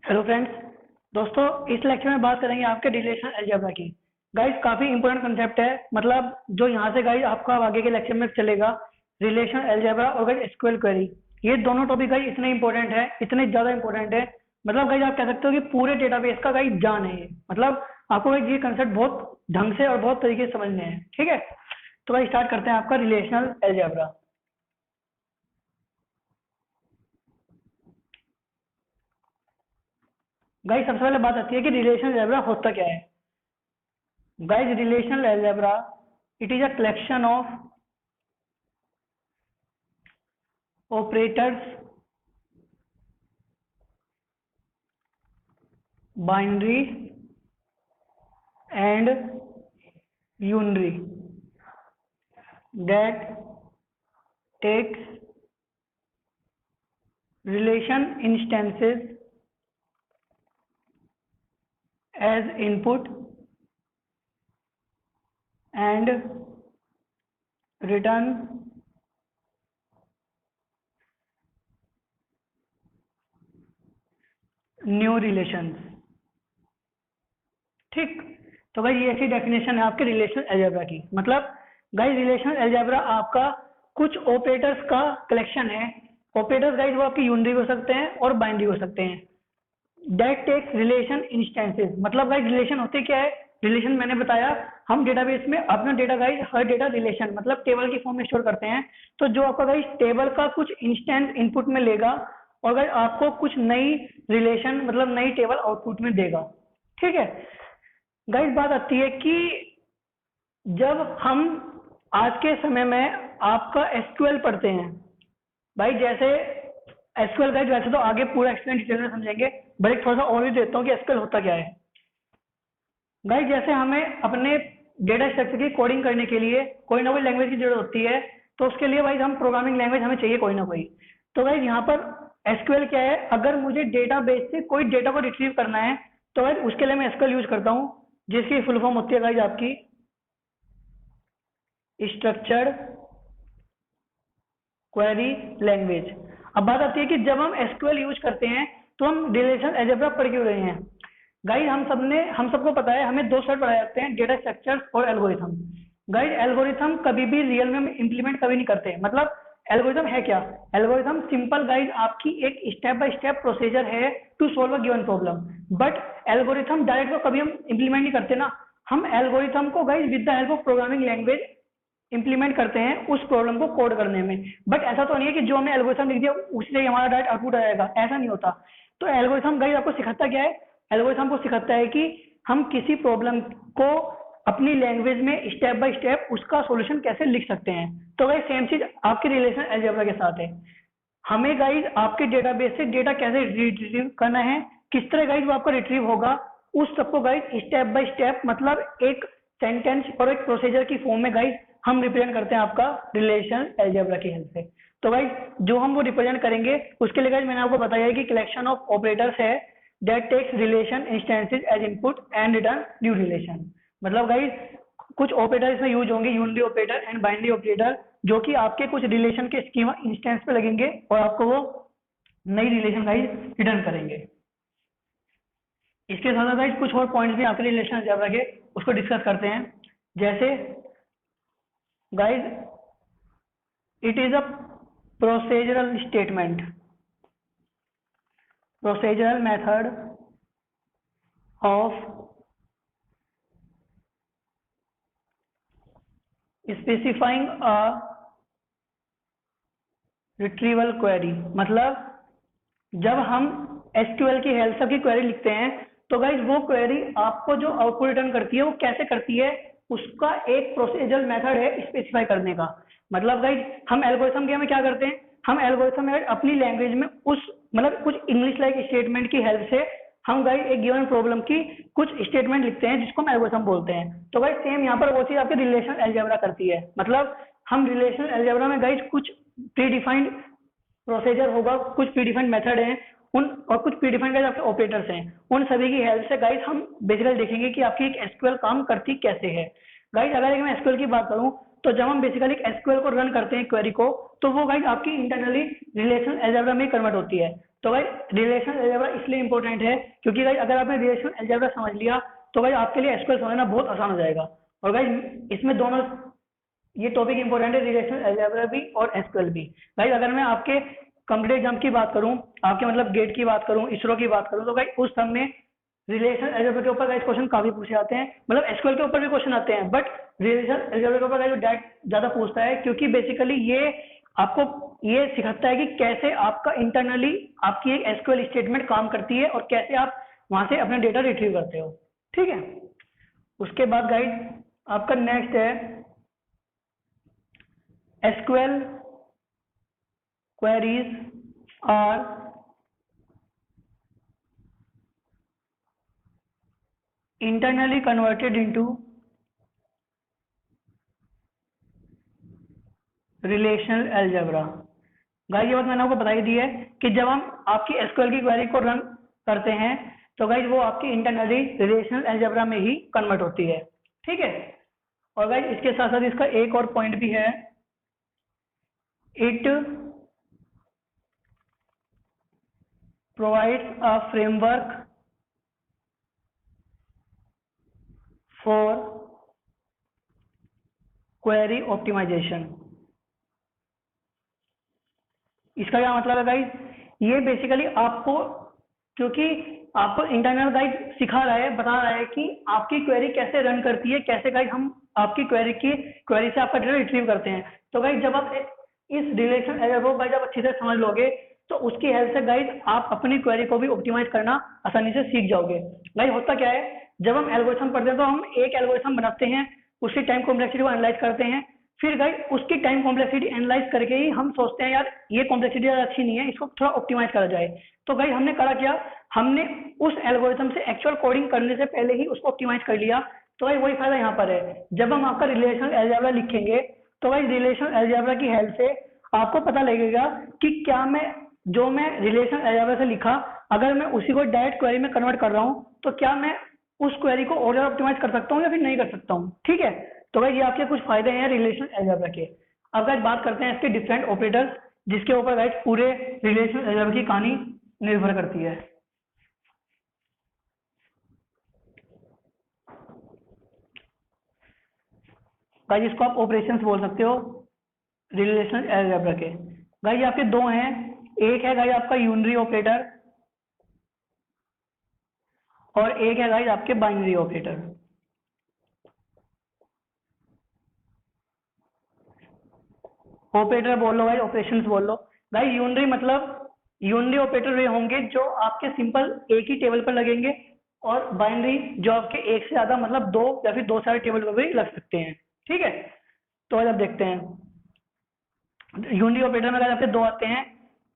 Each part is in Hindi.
Hello friends. दोस्तों, इस लेक्चर में बात करेंगे आपके रिलेशन अलजेब्रा की। गाइस, काफ़ी इंपॉर्टेंट कंसेप्ट है, मतलब जो यहाँ से गाइस आपका आगे के लेक्चर में चलेगा। रिलेशन अलजेब्रा और गाइस एसक्यूएल क्वेरी, ये दोनों टॉपिक गाइस इतने इंपॉर्टेंट है, इतने ज़्यादा इंपॉर्टेंट है। मतलब गाइस आप कह सकते हो कि पूरे डेटाबेस का गाइस जान है ये। मतलब आपको गाइस ये कंसेप्ट बहुत ढंग से और बहुत तरीके से समझने हैं, ठीक है। तो गाइस स्टार्ट करते हैं आपका रिलेशनल अलजेब्रा। गाइस सबसे पहले बात आती है कि रिलेशनल अलजेब्रा होता क्या है। Guys, relational algebra, it is a collection of operators, binary and unary that takes relation instances as input and return new relations। ठीक। तो भाई ये ऐसी डेफिनेशन है आपके रिलेशनल अलजेब्रा की। मतलब गाइस रिलेशनल अलजेब्रा आपका कुछ ऑपरेटर्स का कलेक्शन है। ऑपरेटर्स गाइस वो आपके यूनरी हो सकते हैं और बाइनरी हो सकते हैं। दैट टेक्स रिलेशन इंस्टेंसेस, मतलब गाइस रिलेशन होते क्या है। रिलेशन मैंने बताया, हम डेटाबेस में अपना डेटा गाइस हर डेटा रिलेशन मतलब टेबल की फॉर्म में स्टोर करते हैं। तो जो आपका गाइस टेबल का कुछ इंस्टेंस इनपुट में लेगा और गाइस आपको कुछ नई रिलेशन मतलब नई टेबल आउटपुट में देगा, ठीक है। गाइस बात आती है कि जब हम आज के समय में आपका एसक्यूएल पढ़ते हैं, भाई जैसे एसक्यूएल गाइस वैसे तो आगे पूरा एक्सप्लेन डिटेल में समझेंगे, बट एक थोड़ा सा ओवरव्यू देता हूँ कि एसक्यूएल होता क्या है। गाइस जैसे हमें अपने डेटा स्ट्रक्चर की कोडिंग करने के लिए कोई ना कोई लैंग्वेज की जरूरत होती है, तो उसके लिए भाई हम प्रोग्रामिंग लैंग्वेज हमें चाहिए कोई ना कोई। तो गाइस यहाँ पर एसक्यूएल क्या है, अगर मुझे डेटाबेस से कोई डेटा को रिट्रीव करना है तो गाइस उसके लिए मैं एसक्यूएल यूज करता हूँ, जिसकी फुल फॉर्म होती है गाइस आपकी स्ट्रक्चर्ड क्वेरी लैंग्वेज। अब बात आती है कि जब हम एसक्यूएल यूज करते हैं तो हम रिलेशन अलजेब्रा पढ़ क्यों रहे हैं। गाइस हम सबको पता है, हमें दो सेट पढ़ाए जाते हैं, डेटा स्ट्रक्चर्स और एल्गोरिथम। गाइस एल्गोरिथम कभी भी रियल में इंप्लीमेंट कभी नहीं करते। मतलब एल्गोरिथम है क्या। एल्गोरिथम सिंपल गाइस आपकी एक स्टेप बाय स्टेप प्रोसीजर है to solve a given problem. But algorithm direct तो कभी हम इंप्लीमेंट नहीं करते ना। हम एल्गोरिथम को guys with the help of programming language implement करते हैं उस प्रॉब्लम को कोड करने में। बट ऐसा तो नहीं है कि जो हमने एल्गोरिथम लिख दिया उससे ही हमारा डायरेक्ट आउटपुट आएगा, ऐसा नहीं होता। तो एल्गोरिथम गाइस आपको सिखाता क्या है। एल्गोरिथम को सिखाता है कि हम किसी प्रॉब्लम को अपनी लैंग्वेज में स्टेप बाय स्टेप उसका सॉल्यूशन कैसे लिख सकते हैं। तो गाइस सेम चीज आपके रिलेशन अलजेब्रा के साथ है। हमें गाइस आपके डेटाबेस से डेटा कैसे रिट्रीव करना है, किस तरह गाइस वो आपका रिट्रीव होगा, उस सबको गाइस स्टेप बाय स्टेप मतलब एक सेंटेंस और एक प्रोसीजर की फॉर्म में गाइस हम रिप्रेजेंट करते हैं आपका रिलेशन अलजेब्रा की हेल्प से। तो गाइस जो हम वो रिप्रेजेंट करेंगे उसके लिए गाइस मैंने आपको बताया है कि कलेक्शन ऑफ ऑपरेटर्स है that takes relation instances as input and return new relation. मतलब गाइस कुछ ऑपरेटर इसमें यूज होंगे, unary operator and binary operator, जो कि आपके कुछ रिलेशन के स्कीमा इंस्टेंस पे लगेंगे और आपको वो नई रिलेशन गाइस रिटर्न करेंगे। इसके साथ गाइस कुछ और पॉइंट्स भी आपके रिलेशन अलजेब्रा के उसको डिस्कस करते हैं। जैसे guys it is a procedural statement, procedural method of specifying a retrieval query. मतलब जब हम एसक्यूएल की हेल्प से की क्वेरी लिखते हैं तो गाइज वो क्वेरी आपको जो आउटपुट रिटर्न करती है वो कैसे करती है, उसका एक प्रोसीजरल मेथड है स्पेसिफाई करने का। मतलब गाइज हम एल्गोरिथम के में क्या करते हैं, हम एल्गोरिथम में अपनी लैंग्वेज में उस मतलब कुछ इंग्लिश लाइक स्टेटमेंट की हेल्प से हम गाइज एक गिवन प्रॉब्लम की कुछ स्टेटमेंट लिखते हैं जिसको हम एल्गोरिथम बोलते हैं। तो गाइज सेम यहाँ पर वो चीज आपके रिलेशन अलजेब्रा करती है। मतलब हम रिलेशन अलजेब्रा में गाइज कुछ प्री डिफाइंड प्रोसीजर होगा, कुछ प्रीडिफाइंड मेथड हैं उन और कुछ प्रीडिफाइंड गाइस आपके ऑपरेटर्स हैं, उन सभी की हेल्प से गाइस हम बेसिकली देखेंगे कि आपकी एक एसक्यूएल काम करती कैसे है। गाइस अगर मैं एसक्यूएल की बात करूं तो जब हम बेसिकली एक एसक्यूएल को रन करते हैं क्वेरी को, तो वो गाइस आपकी इंटरनली रिलेशन अलजेब्रा में कन्वर्ट होती है। तो भाई रिलेशनल अलजेब्रा इसलिए इंपॉर्टेंट है क्योंकि भाई अगर आपने रिलेशनल अलजेब्रा समझ लिया तो भाई आपके लिए एसक्यूएल समझना बहुत आसान हो जाएगा। और भाई इसमें दोनों ये टॉपिक इंपॉर्टेंट है, रिलेशनल अलजेब्रा भी और एसक्यूएल भी। भाई अगर मैं आपके कॉम्पिटिटिव एग्जाम की बात करूं, आपके मतलब गेट की बात करूं, इसरो की बात करूं, तो भाई उस सब में रिलेशनल अलजेब्रा के ऊपर क्वेश्चन काफी पूछे जाते हैं, मतलब एसक्यूएल के ऊपर भी क्वेश्चन आते हैं, बट रिलेशनल अलजेब्रा के ऊपर ज्यादा पूछता है क्योंकि बेसिकली ये आपको ये सिखाता है कि कैसे आपका इंटरनली आपकी एक एसक्यूएल स्टेटमेंट काम करती है और कैसे आप वहां से अपना डेटा रिट्रीव करते हो। ठीक है, उसके बाद गाइड आपका नेक्स्ट है SQL queries are internally converted into relational algebra. Guys ये बात मैंने आपको बता ही दी है कि जब हम आपकी एसक्यूएल की क्वेरी को रन करते हैं तो गाइस वो आपकी इंटरनली रिलेशनल अलजेब्रा में ही कन्वर्ट होती है। ठीक है, और गाइस इसके साथ साथ इसका एक और पॉइंट भी है, it provides a framework for query optimization। इसका क्या मतलब है गाइस, ये बेसिकली आपको, क्योंकि आपको इंटरनल गाइड सिखा रहा है, बता रहा है कि आपकी क्वेरी कैसे रन करती है, कैसे गाइड हम आपकी क्वेरी से आपका डेटा रिट्रीव करते हैं। तो गाइड जब आप इस रिलेशन अलजेब्रा को गाइड आप अच्छी तरह समझ लोगे तो उसकी हेल्प से गाइड आप अपनी क्वेरी को भी ऑप्टिमाइज करना आसानी से सीख जाओगे। गाइड होता क्या है, जब हम एल्गोरिथम पढ़ते हैं तो हम एक एल्गोरिथम बनाते हैं, उसकी टाइम कॉम्प्लेक्सिटी को एनालाइज करते हैं, फिर गाइड उसकी टाइम कॉम्प्लेक्सिटी एनालाइज करके ही हम सोचते हैं यार ये कॉम्प्लेक्सिटी ज़्यादा अच्छी नहीं है, इसको थोड़ा ऑप्टिमाइज करा जाए। तो गाइड हमने करा क्या, हमने उस एल्गोरिथम से एक्चुअल कोडिंग करने से पहले ही उसको ऑप्टिमाइज कर लिया। तो भाई वही फायदा यहाँ पर है, जब हम आपका रिलेशनल अलजेब्रा लिखेंगे तो भाई रिलेशनल अलजेब्रा की हेल्प से आपको पता लगेगा कि क्या मैं जो मैं रिलेशनल अलजेब्रा से लिखा, अगर मैं उसी को डायरेक्ट क्वेरी में कन्वर्ट कर रहा हूँ तो क्या मैं उस क्वेरी को और ऑप्टिमाइज कर सकता हूँ या फिर नहीं कर सकता हूँ। ठीक है, तो भाई ये आपके कुछ फायदे हैं रिलेशनल अलजेब्रा के। अब गाइस बात करते हैं इसके डिफरेंट ऑपरेटर्स, जिसके ऊपर गाइस पूरे रिलेशनल अलजेब्रा की कहानी निर्भर करती है। गाइस इसको आप ऑपरेशंस बोल सकते हो रिलेशनल अलजेब्रा के। गाइस ये आपके दो हैं, एक है गाइस आपका यूनरी ऑपरेटर और एक है गाइस आपके बाइनरी ऑपरेटर। ऑपरेटर बोल लो भाई, ऑपरेशंस बोल लो। भाई यूनरी मतलब यूनरी ऑपरेटर वे होंगे जो आपके सिंपल एक ही टेबल पर लगेंगे, और बाइनरी जो आपके एक से ज्यादा मतलब दो या फिर दो सारे टेबल पर भी लग सकते हैं। ठीक है, तो आज आप देखते हैं यूनरी ऑपरेटर में आपके दो आते हैं,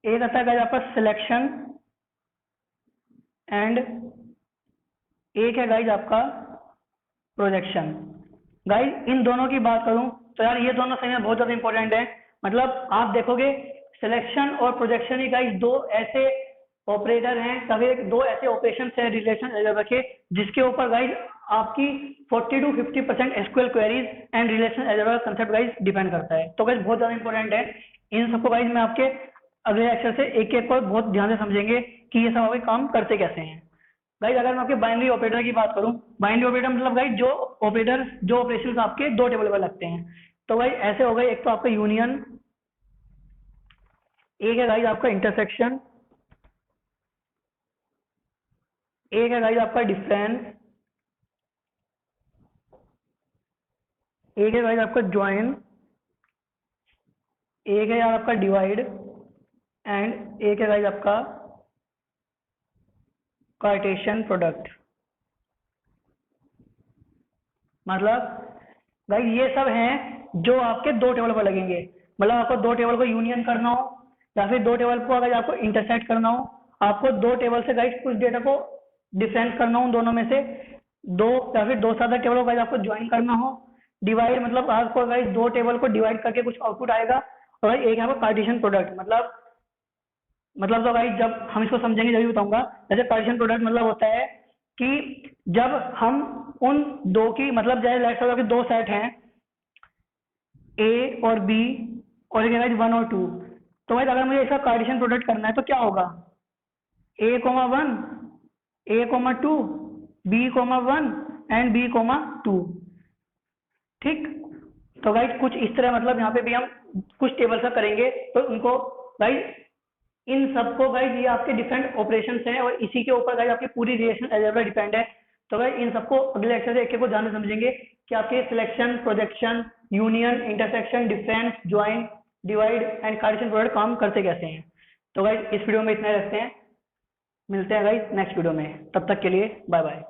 एक आता है आपका सिलेक्शन एंड एक है गाइज आपका प्रोजेक्शन। गाइज इन दोनों की बात करूं तो यार ये दोनों सही में बहुत ज्यादा इंपॉर्टेंट है। मतलब आप देखोगे सिलेक्शन और प्रोजेक्शन ही गाइज दो ऐसे ऑपरेटर हैं, सभी दो ऐसे ऑपरेशन हैं रिलेशन अलजेब्रा के जिसके ऊपर गाइज आपकी 40 to 50% SQL queries and relation algebra concept guys depend करता है। तो गाइज बहुत ज्यादा इंपॉर्टेंट है। इन सबको गाइज मैं आपके अगले लेक्चर से एक एक को बहुत ध्यान से समझेंगे कि ये सब आपके काम करते कैसे हैं। गाइज अगर मैं आपके बाइनरी ऑपरेटर की बात करूं, बाइनरी ऑपरेटर मतलब गाइज जो ऑपरेशन आपके दो टेबल पर लगते हैं। तो भाई ऐसे हो गए, एक तो आपका यूनियन, एक है गाइज आपका इंटरसेक्शन, एक है गाइज आपका डिफरेंस, एक है गाइज आपका ज्वाइन, एक है यार आपका डिवाइड एंड एक है गाइज आपका कार्टेशियन प्रोडक्ट। मतलब गाइज ये सब हैं जो आपके दो टेबल पर लगेंगे। मतलब आपको दो टेबल को यूनियन करना हो या फिर दो टेबल को अगर आपको इंटरसेक्ट करना हो, आपको दो टेबल से गाइज कुछ डेटा को डिफरेंस करना हो दोनों में से, दो या फिर दो से ज्यादा टेबल को गाइज आपको ज्वाइन करना हो, डिवाइड मतलब आपको गाइज दो टेबल को डिवाइड करके कुछ आउटपुट आएगा, और भाई एक है आपका पार्टीशन प्रोडक्ट। मतलब तो गाइज जब हम इसको समझेंगे जब भी बताऊंगा। जैसे पार्टीशन प्रोडक्ट मतलब होता है कि जब हम उन दो की मतलब जैसे लेट्स सपोज दो सेट हैं ए और बी और एक है 1 और 2, तो भाई अगर मुझे इसका कार्टेशियन प्रोडक्ट करना है तो क्या होगा, A,1, A,2, B,1 and B,2। ठीक, तो गाइज कुछ इस तरह मतलब यहाँ पे भी हम कुछ टेबल सा करेंगे, तो उनको गाइज इन सबको गाइज ये आपके डिफरेंट ऑपरेशंस हैं और इसी के ऊपर गाइज आपकी पूरी रिलेशन अलजेब्रा डिपेंड है। तो गाइज इन सबको अगले लेक्चर से एक को जानना समझेंगे कि आपके selection, projection, union, intersection, difference, join, divide and Cartesian product काम करते कैसे हैं। तो गाइज इस वीडियो में इतना ही रखते हैं, मिलते हैं गाइज नेक्स्ट वीडियो में, तब तक के लिए बाय बाय।